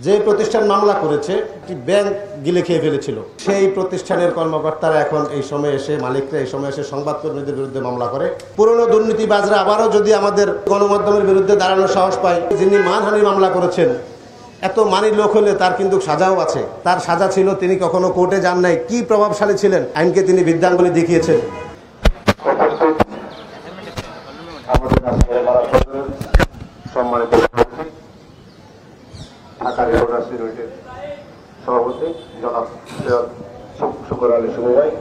যে প্রতিষ্ঠান মামলা করেছে একটি ব্যাংক গিলে খেয়ে ফেলেছিল, সেই প্রতিষ্ঠানের কর্মকর্তারা এখন এই সময় এসে, মালিকরা এই সময় এসে সংবাদকর্মীদের বিরুদ্ধে মামলা করে। পুরনো দুর্নীতিবাজরা আবারও যদি আমাদের গণমাধ্যমের বিরুদ্ধে দাঁড়ানোর সাহস পায়, যিনি মানহানি মামলা করেছেন এত মানি লোক হলে তার কিন্তু সাজাও আছে। তার সাজা ছিল তিনি কখনো কোর্টে যান নাই, কি প্রভাবশালী ছিলেন, আইনকে তিনি বিদ্যাঙ্গুলি দেখিয়েছেন। সম্মানিত ঢাকা রেলওয়ে ইউনিটের সভাপতি জনাব শুকর আলী শুভ ভাই,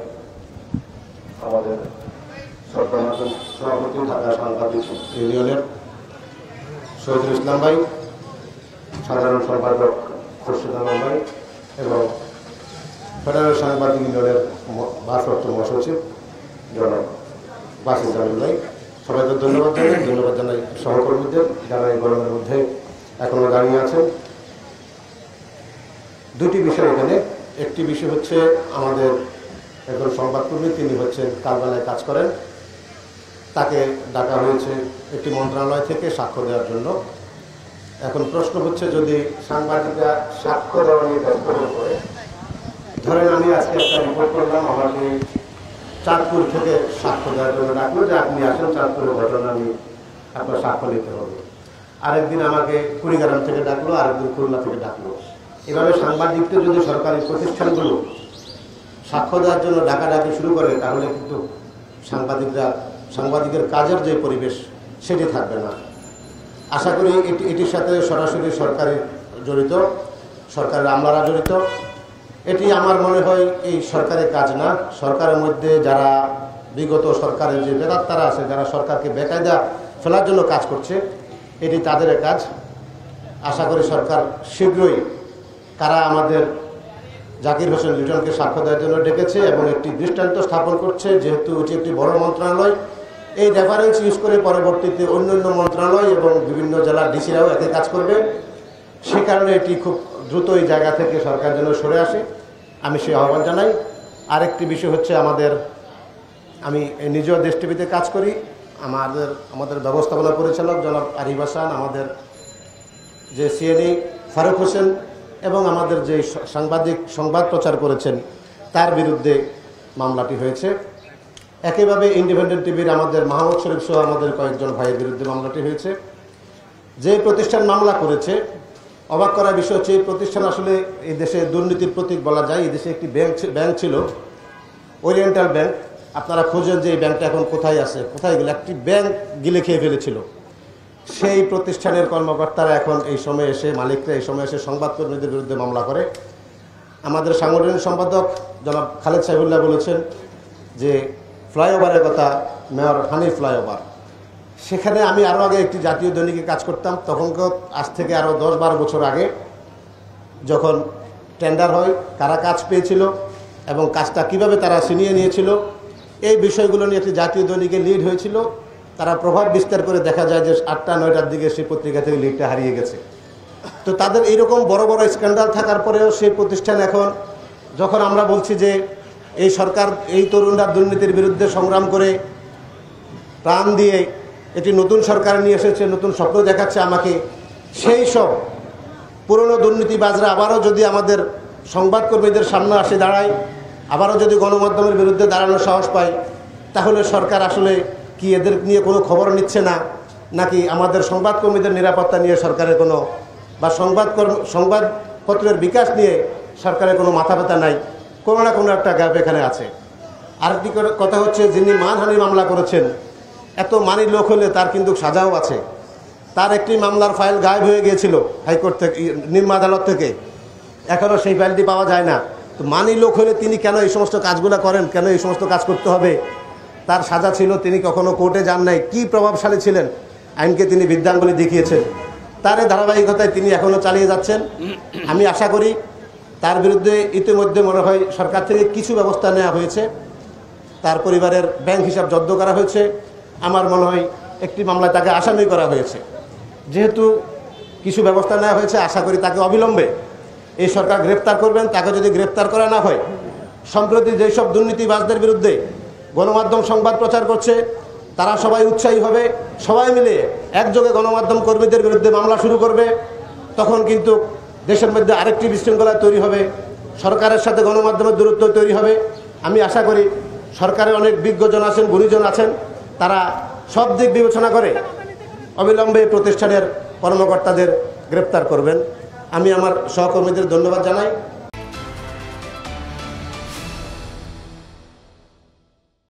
আমাদের সভাপতি ঢাকা সাংবাদিক ইউনিয়নের শহীদুল ইসলাম ভাই, সাধারণ সম্পাদক খুরশিদ আলম ভাই এবং ফেডারেল সাংবাদিক ইউনিয়নের ভারপ্রাপ্ত মহাসচিব জনাব বাসির জামিল ভাই, সবাইকে ধন্যবাদ জানাই সহকর্মীদের যারা এই গরমের মধ্যে এখনো দাঁড়িয়ে আছেন। দুটি বিষয় এখানে, একটি বিষয় হচ্ছে আমাদের একজন সংবাদকর্মী, তিনি হচ্ছেন কালবেলায় কাজ করেন, তাকে ডাকা হয়েছে একটি মন্ত্রণালয় থেকে সাক্ষ্য দেওয়ার জন্য। এখন প্রশ্ন হচ্ছে, যদি সাংবাদিকরা সাক্ষ্য দেওয়া নিয়ে ব্যস্ত হয়ে পড়ে, ধরেন আমি আজকে একটা রিপোর্ট করলাম, আমাকে চাঁদপুর থেকে সাক্ষ্য দেওয়ার জন্য ডাকলো যে আপনি আসেন, চাঁদপুরের ঘটনা আমি আপনার সাক্ষ্য নিতে হবে। আরেকদিন আমাকে কুড়িগ্রাম থেকে ডাকলো, আরেকদিন খুলনা থেকে ডাকলো। এভাবে সাংবাদিকদের যদি সরকারি প্রতিষ্ঠানগুলো সাক্ষ্য দেওয়ার জন্য ডাকাডাকি শুরু করে, তাহলে কিন্তু সাংবাদিকের কাজের যে পরিবেশ সেটি থাকবে না। আশা করি এটির সাথে সরাসরি সরকারি জড়িত, সরকারের আমলারা জড়িত। এটি আমার মনে হয় এই সরকারের কাজ না। সরকারের মধ্যে যারা বিগত সরকারের যে বেদাত্তারা আছে, যারা সরকারকে বেকায়দা ফেলার জন্য কাজ করছে, এটি তাদের কাজ। আশা করি সরকার শীঘ্রই কারা আমাদের জাকির হোসেন লিটনকে সাক্ষ্য দেওয়ার জন্য ডেকেছে এবং একটি দৃষ্টান্ত স্থাপন করছে, যেহেতু এটি একটি বড় মন্ত্রণালয়, এই রেফারেন্স ইউজ করে পরবর্তীতে অন্যান্য মন্ত্রণালয় এবং বিভিন্ন জেলার ডিসিরাও একই কাজ করবে। সে কারণে এটি খুব দ্রুত এই জায়গা থেকে সরকার যেন সরে আসে, আমি সেই আহ্বান জানাই। আরেকটি বিষয় হচ্ছে, আমি নিজেও দেশ টিভিতে কাজ করি, আমাদের ব্যবস্থাপনা পরিচালক জনাব আরিফ হাসান, আমাদের যে সিএনই ফারুক হোসেন এবং আমাদের যে সংবাদ প্রচার করেছেন তার বিরুদ্ধে মামলাটি হয়েছে। একইভাবে ইন্ডিপেন্ডেন্ট টিভির আমাদের মাহমুদ শরীফ সহ আমাদের কয়েকজন ভাইয়ের বিরুদ্ধে মামলাটি হয়েছে। যে প্রতিষ্ঠান মামলা করেছে, অবাক করার বিষয় হচ্ছে, এই প্রতিষ্ঠান আসলে এই দেশে দুর্নীতির প্রতীক বলা যায়। এই দেশে একটি ব্যাংক ছিল, ওরিয়েন্টাল ব্যাংক। আপনারা খোঁজেন যে এই ব্যাংকটা এখন কোথায় আছে, কোথায় গেল, একটি ব্যাংক গিলে খেয়ে ফেলেছিল। সেই প্রতিষ্ঠানের কর্মকর্তারা এখন এই সময় এসে, মালিকরা এই সময় এসে সংবাদকর্মীদের বিরুদ্ধে মামলা করে। আমাদের সাংগঠনিক সম্পাদক জনাব খালেদ সাইফুল্লাহ বলেছেন যে ফ্লাইওভারের কথা, মেয়র হানিফ ফ্লাইওভার, সেখানে আমি আরও আগে একটি জাতীয় দৈনিকে কাজ করতাম। তখনকার আজ থেকে আরও 10-12 বছর আগে যখন টেন্ডার হয়, কারা কাজ পেয়েছিল এবং কাজটা কিভাবে তারা ছিনিয়ে নিয়েছিল, এই বিষয়গুলো নিয়ে একটি জাতীয় দৈনিকে লিড হয়েছিল। তারা প্রভাব বিস্তার করে দেখা যায় যে 8টা-9টার দিকে সেই পত্রিকা থেকে লিডটা হারিয়ে গেছে। তো তাদের এইরকম বড় বড় স্ক্যান্ডাল থাকার পরেও সেই প্রতিষ্ঠান এখন, যখন আমরা বলছি যে এই সরকার, এই তরুণরা দুর্নীতির বিরুদ্ধে সংগ্রাম করে প্রাণ দিয়ে এটি নতুন সরকার নিয়ে এসেছে, নতুন স্বপ্ন দেখাচ্ছে আমাকে, সেই সব পুরনো দুর্নীতিবাজরা আবারও যদি আমাদের সংবাদকর্মীদের সামনে আসে দাঁড়ায়, আবারও যদি গণমাধ্যমের বিরুদ্ধে দাঁড়ানোর সাহস পায়, তাহলে সরকার আসলে কি এদের নিয়ে কোনো খবর নিচ্ছে না, নাকি আমাদের সংবাদকর্মীদের নিরাপত্তা নিয়ে সরকারের কোনো, বা সংবাদপত্রের বিকাশ নিয়ে সরকারের কোনো মাথা ব্যথা নাই? কোনো না কোনো একটা গ্যাপ এখানে আছে। আরেকটি কথা হচ্ছে, যিনি মানহানি মামলা করেছেন এত মানি লোক হলে তার কিন্তু সাজাও আছে। তার একটি মামলার ফাইল গায়েব হয়ে গিয়েছিল হাইকোর্ট থেকে, নিম্ন আদালত থেকে, এখনও সেই ফাইলটি পাওয়া যায় না। তো মানি লোক হলে তিনি কেন এই সমস্ত কাজগুলো করেন, কেন এই সমস্ত কাজ করতে হবে? তার সাজা ছিল তিনি কখনো কোর্টে যান নাই, কি প্রভাবশালী ছিলেন, আইনকে তিনি বিদ্যাঙ্গুলি দেখিয়েছেন। তার ধারাবাহিকতায় তিনি এখনও চালিয়ে যাচ্ছেন। আমি আশা করি তার বিরুদ্ধে ইতিমধ্যে মনে হয় সরকার থেকে কিছু ব্যবস্থা নেওয়া হয়েছে। তার পরিবারের ব্যাংক হিসাব জব্দ করা হয়েছে। আমার মনে হয় একটি মামলায় তাকে আসামি করা হয়েছে। যেহেতু কিছু ব্যবস্থা নেওয়া হয়েছে, আশা করি তাকে অবিলম্বে এই সরকার গ্রেপ্তার করবেন। তাকে যদি গ্রেপ্তার করা না হয়, সম্প্রতি যেসব দুর্নীতিবাজদের বিরুদ্ধে গণমাধ্যম সংবাদ প্রচার করছে, তারা সবাই উৎসাহী হবে, সবাই মিলে একযোগে গণমাধ্যম কর্মীদের বিরুদ্ধে মামলা শুরু করবে। তখন কিন্তু দেশের মধ্যে আরেকটি বিশৃঙ্খলা তৈরি হবে, সরকারের সাথে গণমাধ্যমের দূরত্ব তৈরি হবে। আমি আশা করি সরকারে অনেক বিজ্ঞজন আছেন, গুণীজন আছেন, তারা সব দিক বিবেচনা করে অবিলম্বে প্রতিষ্ঠানের কর্মকর্তাদের গ্রেপ্তার করবেন। আমি আমার সহকর্মীদের ধন্যবাদ জানাই।